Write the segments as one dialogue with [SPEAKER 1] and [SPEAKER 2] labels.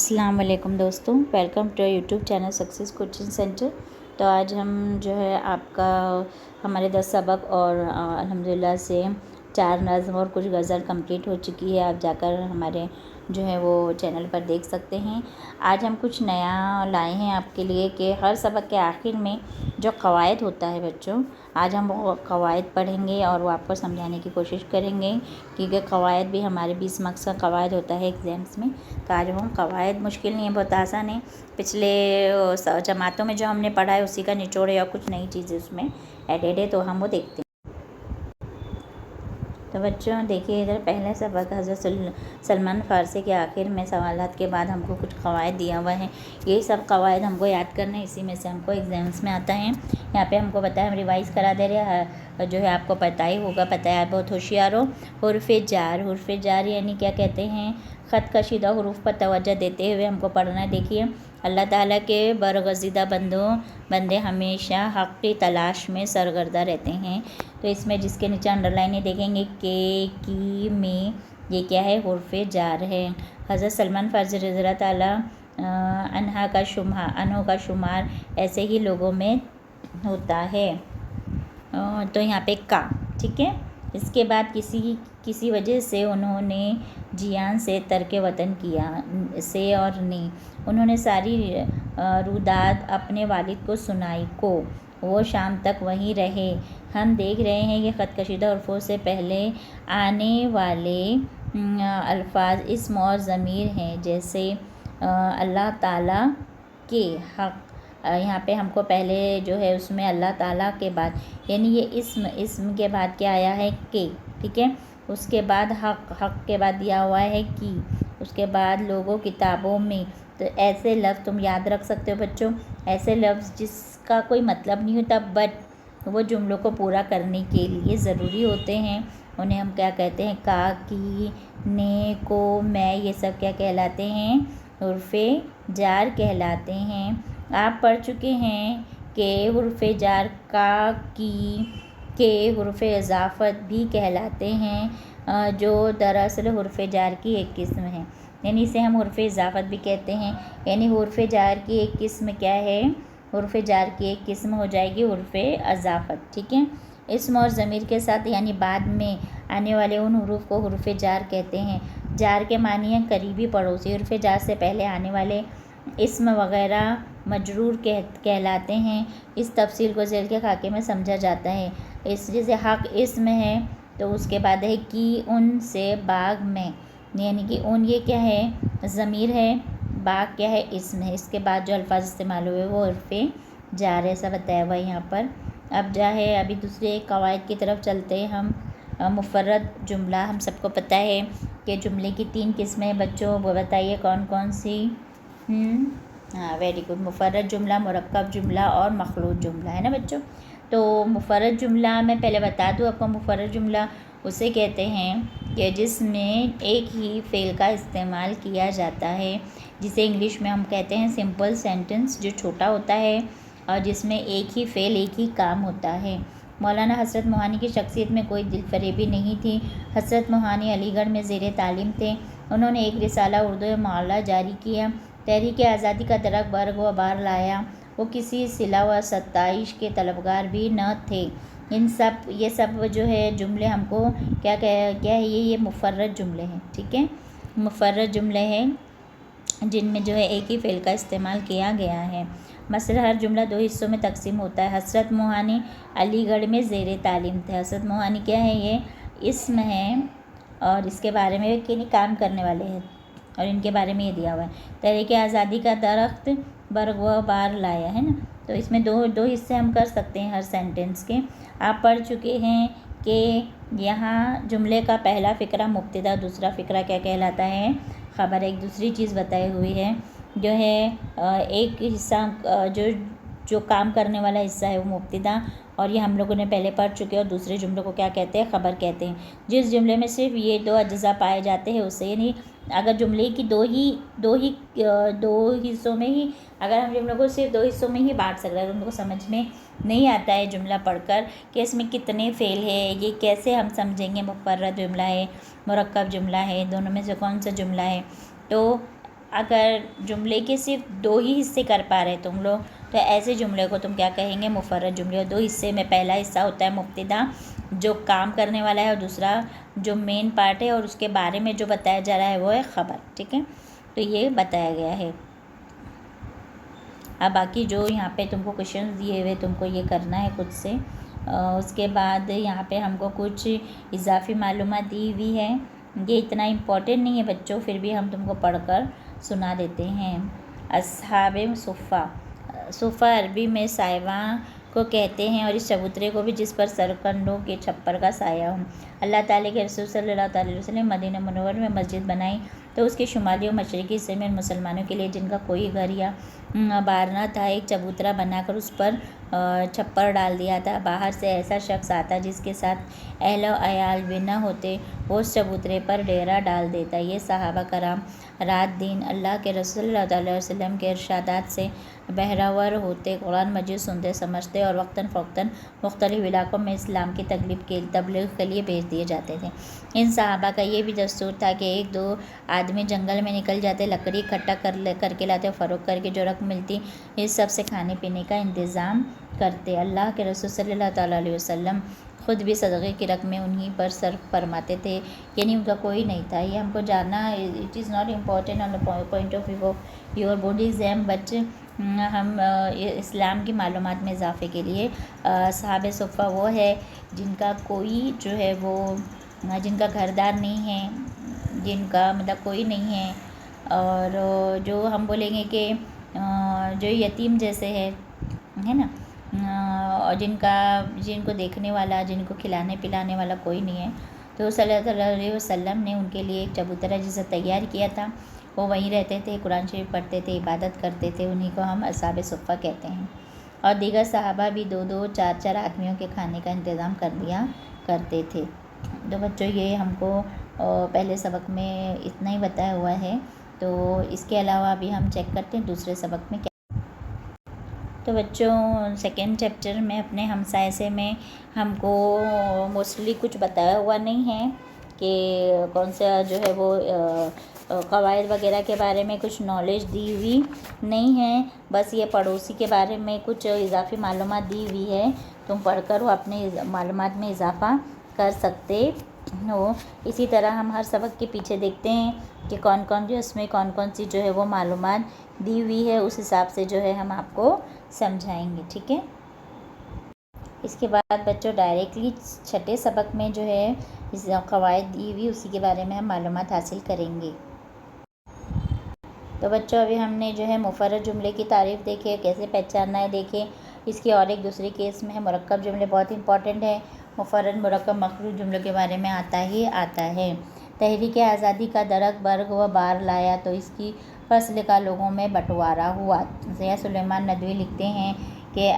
[SPEAKER 1] अस्सलाम वालेकुम दोस्तों, welcome to YouTube channel success coaching centre. तो आज हम जो है आपका हमारे 10 सबक और अल्हम्दुलिल्लाह से 4 नज़्म और कुछ गज़ल कंप्लीट हो चुकी है। आप जाकर हमारे जो है वो चैनल पर देख सकते हैं। आज हम कुछ नया लाए हैं आपके लिए कि हर सबक के आखिर में जो कवायद होता है बच्चों, आज हम वो कवायद पढ़ेंगे और वो आपको समझाने की कोशिश करेंगे, क्योंकि कवायद भी हमारे 20 मार्क्स का कवायद होता है एग्ज़ाम्स में। तो आज हम कवायद मुश्किल नहीं है, बहुत आसान है। पिछले जमातों में जो हमने पढ़ा है उसी का निचोड़ है और कुछ नई चीज़ें उसमें एडेड है, तो हम वो देखते हैं। तो बच्चों देखिए, इधर पहला सबक हज़रत सलमान फ़ारसी के आखिर में सवालात के बाद हमको कुछ कवायद दिया हुआ है। यही सब कवायद हमको याद करना है, इसी में से हमको एग्ज़ाम्स में आता है। यहाँ पे हमको पता है, हम रिवाइज़ करा दे रहे हैं, जो है आपको पता ही होगा, पता है, आप बहुत होशियार हो। हुर्फ़ जार यानी क्या कहते हैं, ख़त कशीदा हुरूफ पर तवज्जो देते हुए हमको पढ़ना है। देखिए, अल्लाह ताला के बरगज़ीदा बंदे हमेशा हक़ की तलाश में सरगर्दा रहते हैं। तो इसमें जिसके नीचे अंडरलाइन है देखेंगे के की में, ये क्या है, हुर्फ़ जार है। हज़रत सलमान फ़ारसी रज़ियल्लाहु ताला अन्हो का शुमार ऐसे ही लोगों में होता है। तो यहाँ पे का, ठीक है। इसके बाद किसी वजह से उन्होंने जियान से तर्क वतन किया, से और ने उन्होंने सारी रुदाद अपने वालिद को सुनाई को वो शाम तक वहीं रहे। हम देख रहे हैं ये ख़त कशीदा हरफ़ों से पहले आने वाले अल्फाज इस्म और ज़मीर हैं, जैसे अल्लाह ताला के हक़। यहाँ पे हमको पहले जो है उसमें अल्लाह ताला के बाद, यानी ये इस्म के बाद क्या आया है, के, ठीक है। उसके बाद हक़ के बाद दिया हुआ है की। उसके बाद लोगों किताबों में। तो ऐसे लफ्ज़ तुम याद रख सकते हो बच्चों, ऐसे लफ्ज़ जिसका कोई मतलब नहीं होता बट वो जुमलों को पूरा करने के लिए ज़रूरी होते हैं, उन्हें हम क्या कहते हैं, का, की, ने, को, मैं, ये सब क्या कहलाते हैं, हुर्फ़ जार कहलाते हैं। आप पढ़ चुके हैं कि हुर्फ़ जार का, की, के हुर्फ़ इज़ाफ़त भी कहलाते हैं, जो दरअसल हुर्फ़ जार की एक किस्म है, यानी इसे हम हुर्फ़ इज़ाफ़त भी कहते हैं। यानी हुर्फ़ जार की एक किस्म क्या है, हुर्फ़ जार की एक किस्म हो जाएगी हुर्फ़ इज़ाफ़त, ठीक है। इस्म और ज़मीर के साथ यानी बाद में आने वाले उन हुरूफ को हुर्फ़ जार कहते हैं। जार के मानी है करीबी पड़ोसी। हुर्फ़ जार से पहले आने वाले इस्म वग़ैरह मजरूर कहलाते हैं। इस तफसील को ज़ेल के खाके में समझा जाता है। इस जैसे हक़ इस्म है, तो उसके बाद है कि उन से बाग में, यानी कि उन ये क्या है, ज़मीर है, बाग क्या है, इस्म है। इसके बाद जो अल्फाज इस्तेमाल हुए वो हुर्फ़ जार है, ऐसा बताया हुआ है यहाँ पर। अब जो है अभी दूसरे कवायद की तरफ चलते हैं हम। मुफ़र्रद जुमला, हम सबको पता है कि जुमले की 3 किस्में बच्चों, वो बताइए कौन कौन सी। हाँ, वेरी गुड। मुफ़र्रद जुमला, मुरक्कब जुमला और मखलूत जुमला, है ना बच्चों। तो मुफ़र्रद जुमला मैं पहले बता दूँ आपको, मुफ़र्रद जुमला उसे कहते हैं कि जिसमें एक ही फ़ेल का इस्तेमाल किया जाता है, जिसे इंग्लिश में हम कहते हैं सिंपल सेंटेंस, जो छोटा होता है और जिसमें एक ही फ़ेल, एक ही काम होता है। मौलाना हज़रत मोहानी की शख्सियत में कोई दिलफरेबी नहीं थी। हज़रत मोहानी अलीगढ़ में ज़ेर तालीम थे। उन्होंने एक रिसाला उर्दू मामला जारी किया, तहरीक आज़ादी का दरक बर्ग व बार लाया। वो किसी सिला व सत्ताइश के तलबगार भी न थे। ये सब जो है जुमले हमको क्या है, ये मुफ़र्रद जुमले हैं, ठीक है। मुफ़र्रद जुमले हैं जिनमें जो है एक ही फ़ेल का इस्तेमाल किया गया है। मसला हर जुमला 2 हिस्सों में तकसीम होता है। हज़रत मोहानी अलीगढ़ में ज़ेर तालीम थे। हज़रत मोहानी क्या है, ये इस्म है और इसके बारे में किन्हीं काम करने वाले हैं और इनके बारे में ये दिया हुआ है। तहरीक आज़ादी का दरख्त बर्ग व बार लाया, है ना। तो इसमें दो हिस्से हम कर सकते हैं हर सेंटेंस के। आप पढ़ चुके हैं कि यहाँ जुमले का पहला फ़िक्रा मुब्तदा, दूसरा फ़िक्रा क्या कहलाता है, ख़बर। एक दूसरी चीज़ बताई हुई है, जो है एक हिस्सा जो काम करने वाला हिस्सा है वो मुब्तदा, और ये हम लोगों ने पहले पढ़ चुके हैं। और दूसरे जुमले को क्या कहते हैं, ख़बर कहते हैं। जिस जुमले में सिर्फ ये 2 अज्ज़ा पाए जाते हैं उसे, यानी अगर जुमले की दो हिस्सों में ही, अगर हम जुमलों को सिर्फ 2 हिस्सों में ही बांट सकते हैं, उनको समझ में नहीं आता है जुमला पढ़कर कि इसमें कितने फ़ेल है, ये कैसे हम समझेंगे मुफ़र्रद जुमला है, मुरक्कब जुमला है, दोनों में से कौन सा जुमला है। तो अगर जुमले के सिर्फ 2 ही हिस्से कर पा रहे तुम लोग, तो ऐसे जुमले को तुम क्या कहेंगे? मुफर्रद जुमले। और 2 हिस्से में पहला हिस्सा होता है मुब्तदा, जो काम करने वाला है, और दूसरा जो मेन पार्ट है और उसके बारे में जो बताया जा रहा है वो है ख़बर। ठीक है, तो ये बताया गया है। अब बाकी जो यहाँ पे तुमको क्वेश्चन दिए हुए तुमको ये करना है खुद से। उसके बाद यहाँ पे हमको कुछ इजाफी मालूमात दी हुई है। ये इतना इम्पोर्टेंट नहीं है बच्चों, फिर भी हम तुमको पढ़कर सुना देते हैं। अस्हाबे सुफ़ा, सुफ़ा अरबी में साइवा को कहते हैं, और इस चबूतरे को भी जिस पर सरकंडों के छप्पर का साया हो। अल्लाह ताला के रसूल सल्लल्लाहु अलैहि वसल्लम मदीना मुनव्वर में मस्जिद बनाई तो उसके शुमाली और मशरक़ी हिस्से में मुसलमानों के लिए जिनका कोई घर या बार न था, एक चबूतरा बनाकर उस पर छप्पर डाल दिया था। बाहर से ऐसा शख्स आता जिसके साथ अहलो अयाल भी न होते, वो उस चबूतरे पर डेरा डाल देता। ये सहाबा कराम रात दिन अल्लाह के रसूल सल्लल्लाहु अलैहि वसल्लम के इरशादात से बहरावर होते, कुरान मजीद सुनते समझते और वक्तन फ़ौक्तन मुख्तलिफ़ इलाक़ों में इस्लाम की तबलीग के लिए भेज दिए जाते थे। इन सहाबा का ये भी दस्तूर था कि 1-2 आदमी जंगल में निकल जाते, लकड़ी इकट्ठा करके लाते और फ़रोख्त करके जो रकम मिलती इस सब से खाने पीने का इंतज़ाम करते। अल्लाह के रसूल सल्लल्लाहु अलैहि वसल्लम ख़ुद भी सदक़े की रकमें उन्हीं पर सर्फ फरमाते थे, यानी उनका कोई नहीं था। ये हमको जानना, it is not important on the point of view of your board exam, but हम इस्लाम की मालूमात में इजाफ़े के लिए साहब सुफ़ा वो है जिनका कोई जो है वो जिनका घरदार नहीं है, जिनका मतलब कोई नहीं है, और जो हम बोलेंगे कि जो यतीम जैसे है ना, और जिनको देखने वाला, जिनको खिलाने पिलाने वाला कोई नहीं है। तो सल्लल्लाहु अलैहि वसल्लम ने उनके लिए एक चबूतरा जिसे तैयार किया था, वो वहीं रहते थे, कुरान शरीफ पढ़ते थे, इबादत करते थे, उन्हीं को हम अस्हाब सुफ़ा कहते हैं। और दीगर सहाबा भी 2-2 4-4 आदमियों के खाने का इंतज़ाम कर दिया करते थे। तो बच्चों ये हमको पहले सबक में इतना ही बताया हुआ है, तो इसके अलावा अभी हम चेक करते हैं दूसरे सबक में क्या। तो बच्चों सेकेंड चैप्टर में अपने हमसाये से में हमको मोस्टली कुछ बताया हुआ नहीं है कि कौन सा जो है वो क़वाइद वगैरह के बारे में कुछ नॉलेज दी हुई नहीं है। बस ये पड़ोसी के बारे में कुछ इजाफी मालूमात दी हुई है, तुम पढ़कर वो अपने मालूमात में इजाफ़ा कर सकते हो। इसी तरह हम हर सबक के पीछे देखते हैं कि कौन कौन जो इसमें कौन कौन सी जो है वो मालूमात दी हुई है, उस हिसाब से जो है हम आपको समझाएंगे। ठीक है, इसके बाद बच्चों डायरेक्टली छठे सबक में जो है इस क़वाइद दी हुई उसी के बारे में हम मालूमात हासिल करेंगे। तो बच्चों अभी हमने जो है मुफ़र्रद जुमले की तारीफ़ देखे, कैसे पहचानना है देखे। इसकी और एक दूसरी केस में है मुरक्कब जुमले, बहुत इंपॉर्टेंट है। मुफ़र्रद मुरक्कब मखरूज जुमलों के बारे में आता है। तहरीक आज़ादी का दरक बर्ग व बार लाया तो इसकी फसल का लोगों में बंटवारा हुआ। ज़िया सुलेमान नदवी लिखते हैं कि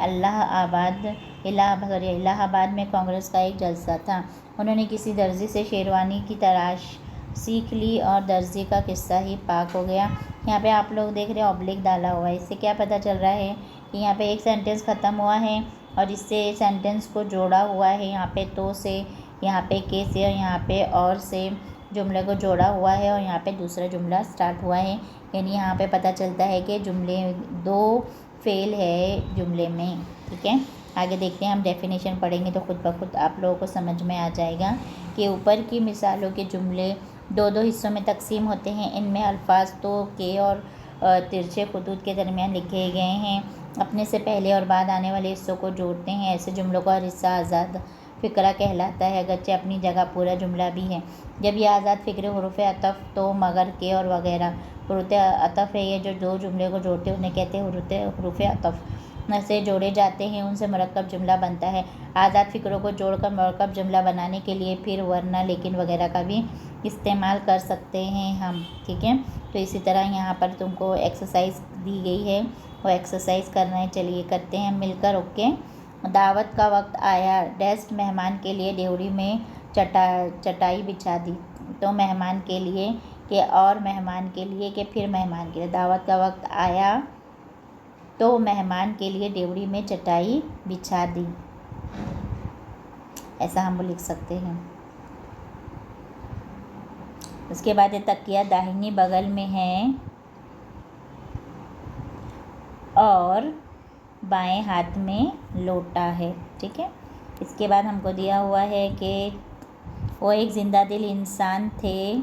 [SPEAKER 1] इलाहाबाद में कांग्रेस का एक जलसा था। उन्होंने किसी दर्जी से शेरवानी की तराश सीख ली और दर्जी का किस्सा ही पाक हो गया। यहाँ पे आप लोग देख रहे हैं ऑब्लिक डाला हुआ है, इससे क्या पता चल रहा है कि यहाँ पे एक सेंटेंस ख़त्म हुआ है और इससे सेंटेंस को जोड़ा हुआ है। यहाँ पे तो से, यहाँ पे के से, और यहाँ पे और से जुमले को जोड़ा हुआ है, और यहाँ पे दूसरा जुमला स्टार्ट हुआ है। यानी यहाँ पे पता चलता है कि जुमले 2 फेल है जुमले में। ठीक है, आगे देखते हैं, हम डेफिनेशन पढ़ेंगे तो खुद ब खुद आप लोगों को समझ में आ जाएगा कि ऊपर की मिसालों के जुमले 2-2 हिस्सों में तकसीम होते हैं। इनमें अल्फाज तो के और तिरछे खतूत के दरमियान लिखे गए हैं, अपने से पहले और बाद आने वाले हिस्सों को जोड़ते हैं। ऐसे जुमलों का हर हिस्सा आज़ाद फ़िक्रा कहलाता है, अगरचे अपनी जगह पूरा जुमला भी है। जब ये आज़ाद फ़िक्रे हुरूफ़ अतफ़ तो मगर के और वगैरह हुरूफ़ अतफ़ है, ये जो 2 जुमले को जोड़ते हैं उन्हें कहते हैं हुरूफ़ अतफ़ से जोड़े जाते हैं, उनसे मुरक्कब जुमला बनता है। आज़ाद फ़िक्रों को जोड़कर मुरक्कब जुमला बनाने के लिए फिर वरना लेकिन वगैरह का भी इस्तेमाल कर सकते हैं हम। ठीक है, तो इसी तरह यहाँ पर तुमको एक्सरसाइज दी गई है, वो एक्सरसाइज करना है। चलिए करते हैं मिलकर। ओके, दावत का वक्त आया, डेस्ट मेहमान के लिए ड्योढ़ी में चटाई बिछा दी। तो मेहमान के लिए कि और मेहमान के लिए कि फिर मेहमान के लिए। दावत का वक्त आया तो मेहमान के लिए ड्योढ़ी में चटाई बिछा दी, ऐसा हम लिख सकते हैं। उसके बाद ये तकिया दाहिनी बगल में है और बाएं हाथ में लोटा है। ठीक है। इसके बाद हमको दिया हुआ है कि वो एक जिंदा दिल इंसान थे,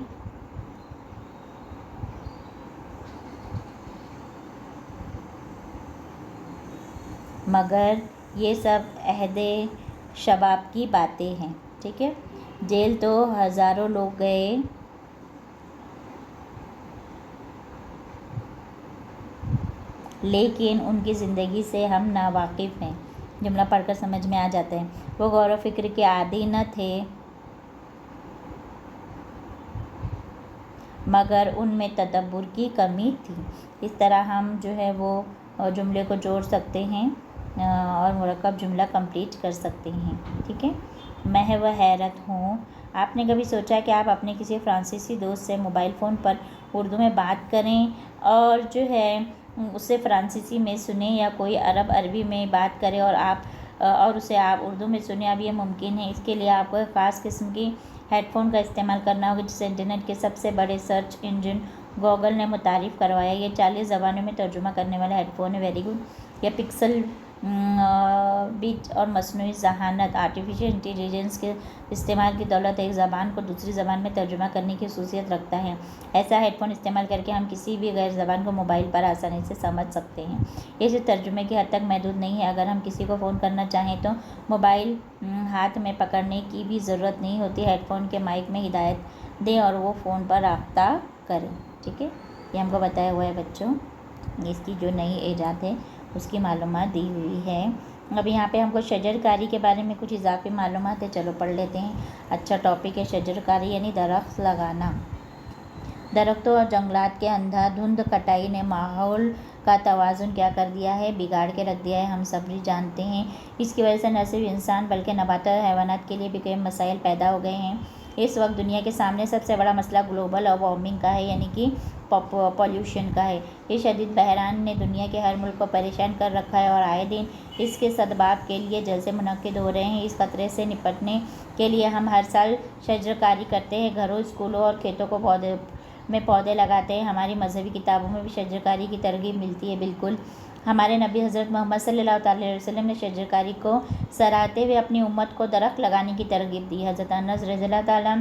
[SPEAKER 1] मगर ये सब अहदे शबाब की बातें हैं। ठीक है। जेल तो हज़ारों लोग गए, लेकिन उनकी ज़िंदगी से हम नावाकिफ़ हैं। जुमला पढ़कर समझ में आ जाते हैं। वो गौर व फिक्र के आदी न थे, मगर उनमें तदब्बुर की कमी थी। इस तरह हम जो है वो जुमले को जोड़ सकते हैं और मुरक्कब जुमला कंप्लीट कर सकते हैं। ठीक है। मैं वह हैरत हूँ। आपने कभी सोचा कि आप अपने किसी फ्रांसीसी दोस्त से मोबाइल फ़ोन पर उर्दू में बात करें और जो है उससे फ्रांसीसी में सुने, या कोई अरबी में बात करें और उसे आप उर्दू में सुने? अब ये मुमकिन है। इसके लिए आपको एक ख़ास किस्म की हेडफ़ोन का इस्तेमाल करना होगा, जिसे इंटरनेट के सबसे बड़े सर्च इंजन गूगल ने मुतारिफ़ करवाया। ये 40 ज़बानों में तर्जुमा करने वाला हेडफ़ोन है। Very good. यह पिक्सल बीट और मसनूई ज़हानत आर्टिफिशियल इंटेलिजेंस के इस्तेमाल की दौलत एक ज़बान को दूसरी ज़बान में तर्जुमा करने की ख़ुसूसियत रखता है। ऐसा हेडफ़ोन इस्तेमाल करके हम किसी भी गैर ज़बान को मोबाइल पर आसानी से समझ सकते हैं। ये सिर्फ तर्जुमे की हद तक महदूद नहीं है। अगर हम किसी को फ़ोन करना चाहें तो मोबाइल हाथ में पकड़ने की भी ज़रूरत नहीं होती। हेडफ़ोन के माइक में हिदायत दें और वो फ़ोन पर राब्ता करें। ठीक है। ये हमको बताया हुआ है बच्चों। इसकी जो नई ईजाद है उसकी मालूमात दी हुई है। अब यहाँ पे हमको शजरकारी के बारे में कुछ इजाफी मालूमात है, चलो पढ़ लेते हैं। अच्छा टॉपिक है शजरकारी, यानी दरख्त लगाना। दरख्तों और जंगलात के अंधाधुंध कटाई ने माहौल का तवाज़ुन क्या कर दिया है, बिगाड़ के रख दिया है। हम सब भी जानते हैं। इसकी वजह से न सिर्फ इंसान बल्कि नबात और हैवानात के लिए भी कई मसाइल पैदा हो गए हैं। इस वक्त दुनिया के सामने सबसे बड़ा मसला ग्लोबल वार्मिंग का है, यानी कि पॉल्यूशन का है। इस शदीद बहरान ने दुनिया के हर मुल्क को परेशान कर रखा है और आए दिन इसके सदबाब के लिए जलसे मुनक्किद हो रहे हैं। इस खतरे से निपटने के लिए हम हर साल शजरकारी करते हैं। घरों, स्कूलों और खेतों को पौधे लगाते हैं। हमारी मजहबी किताबों में भी शजरकारी की तरगीब मिलती है। बिल्कुल, हमारे नबी हज़रत मोहम्मद सल्लल्लाहु अलैहि वसल्लम ने शजरकारी को सराहते हुए अपनी उम्मत को दरख्त लगाने की तरगीब दी। हज़रत अनस रज़ियल्लाहु तआला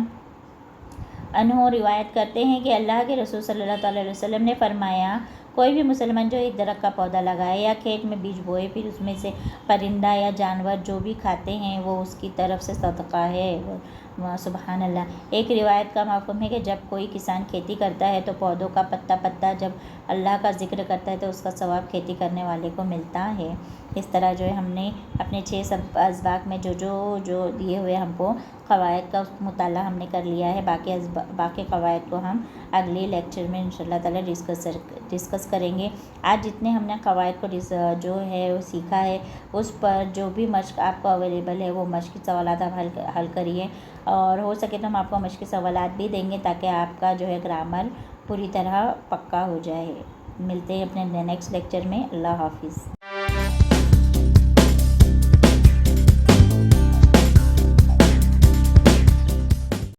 [SPEAKER 1] अन्हु रिवायत करते हैं कि अल्लाह के रसूल सल्लल्लाहु अलैहि वसल्लम ने फरमाया, कोई भी मुसलमान जो एक दरख्त का पौधा लगाए या खेत में बीज बोए, फिर उसमें से परिंदा या जानवर जो भी खाते हैं वो उसकी तरफ से सदका है। सुबहान अल्लाह। एक रिवायत का मफ़हूम है कि जब कोई किसान खेती करता है तो पौधों का पत्ता जब अल्लाह का जिक्र करता है तो उसका सवाब खेती करने वाले को मिलता है। इस तरह जो है हमने अपने 6 अज़बाक में जो दिए हुए हमको क़वायद का मुताला हमने कर लिया है। बाकी क़वायद को हम अगले लेक्चर में इंशाअल्लाह ताला डिस्कस करेंगे। आज जितने हमने क़वायद को जो है वो सीखा है, उस पर जो भी मश्क आपको अवेलेबल है वो मश्क सवालात आप हल करिए, और हो सके तो हम आपको मश्क सवालात भी देंगे ताकि आपका जो है ग्रामर पूरी तरह पक्का हो जाए। मिलते हैं अपने नेक्स्ट लेक्चर में। अल्लाह हाफ़िज़।